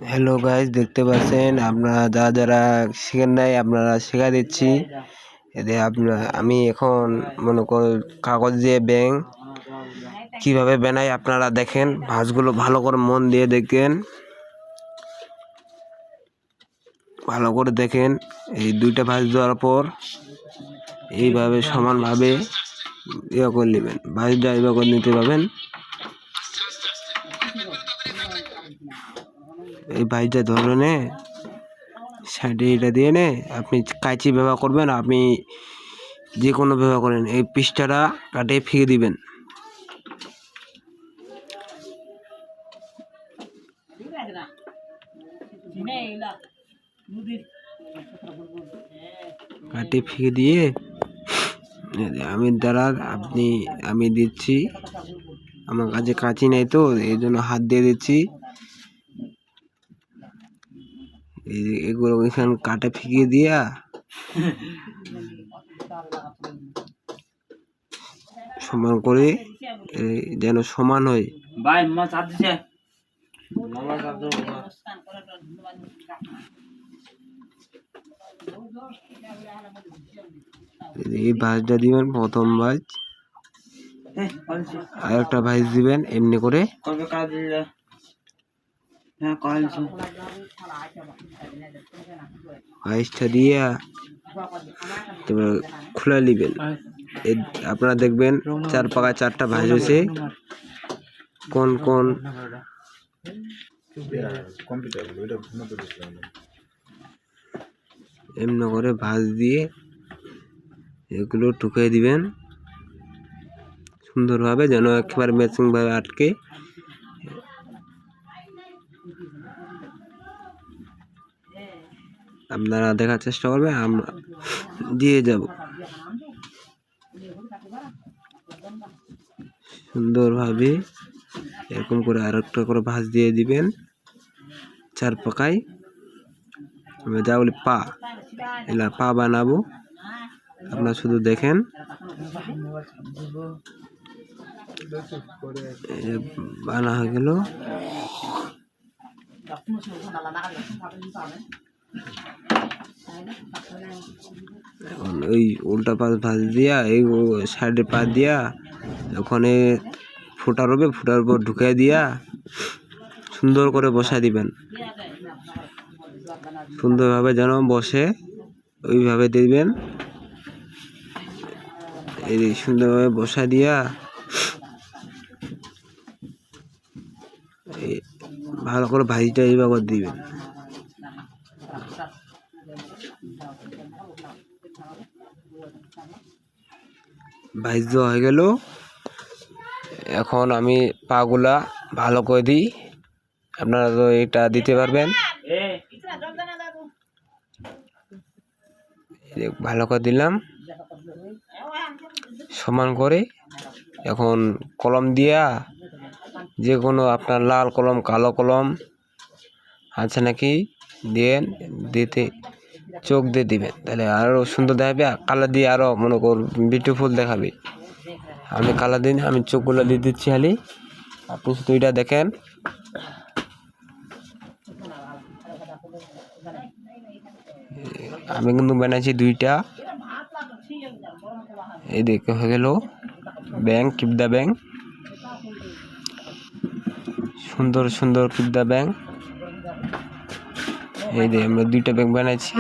Hello guys, দেখতে পাচ্ছেন আপনারা যারা শিখেন নাই আপনারা শেখা দিচ্ছি। এতে আমি এখন মনে করি কাগজ দিয়ে ব্যাঙ কিভাবে বানাই আপনারা দেখেন। ভাঁজগুলো ভালো করে মন দিয়ে দেখেন, ভালো করে দেখেন। এই দুইটা ভাঁজ দেওয়ার পর এইভাবে সমানভাবে ইয়ে করে নেবেন, ভাঁজটা এইভাবে করে নিতে পারবেন। এই ভাঁজটা ধরনে সাইডে এটা দিয়ে নে আপনি কাঁচি ব্যবহার করবেন, আপনি যে কোনো ব্যবহার করেন। এই পৃষ্ঠাটা কাটে ফিকে দিবেন। কাটে ফিকে দিয়ে আমি দিচ্ছি। আমার কাছে কাঁচি নেই তো এই জন্য হাত দিয়ে দিচ্ছি। এগুলো এখানে কাটে ফিকে দিয়া সমান করে যেন সমান হয়। এই ভাঁজটা দিবেন প্রথম ভাঁজ, আর একটা ভাঁজ দিবেন এমনি করে। ভাঁজটা দিয়ে খুলে নিবেন। আপনারা দেখবেন চার পাকায় চারটা ভাঁজ হয়েছে। কোন কোন এমনি করে ভাঁজ দিয়ে এগুলো ঢুকিয়ে দিবেন সুন্দরভাবে, যেন একেবারে ম্যাচিং ভাবে আটকে। আপনারা দেখার চেষ্টা করবেন, আমরা দিয়ে যাব সুন্দরভাবে। এরকম করে আর একটা করে ভাঁজ দিয়ে দিবেন চার পাকায়। আমরা যা বলি পা, এলা পা বানাবো। আপনারা শুধু দেখেন, বানা হয়ে গেল। এখন ওই উল্টা পাশ ভাঁজ দিয়া এই সাইডে পা দিয়া ওখানে ফুটা রবে, ফুটার উপর ঢুকিয়ে দিয়া সুন্দর করে বসা দিবেন। সুন্দরভাবে যেন বসে ওইভাবে দিবেন। এই সুন্দরভাবে বসা দিয়া ভালো করে ভাজিটা এইভাবে দিবেন। ভাজ দেওয়া হয়ে গেল। এখন আমি পাগুলা ভালো করে দিই, আপনারা তো এটা দিতে পারবেন। ভালো করে দিলাম সমান করে। এখন কলম দিয়া, যে কোনো আপনার লাল কলম কালো কলম আছে নাকি দিতে চোখ দিয়ে দিবেন, তাহলে আরো সুন্দর দেখাবে। কালার দিয়ে আরো মনে কর বিউটিফুল দেখাবে। আমি কালার দিন, আমি চোখগুলো দিয়ে দিচ্ছি খালি, আপনি শুধু এটা দেখেন। আমি কিন্তু বানাইছি দুইটা। এই দেখে হয়ে গেল ব্যাং, কিপদা ব্যাং, সুন্দর সুন্দর কিপদা ব্যাং। এই যে আমরা দুইটা ব্যাং বানাইছি।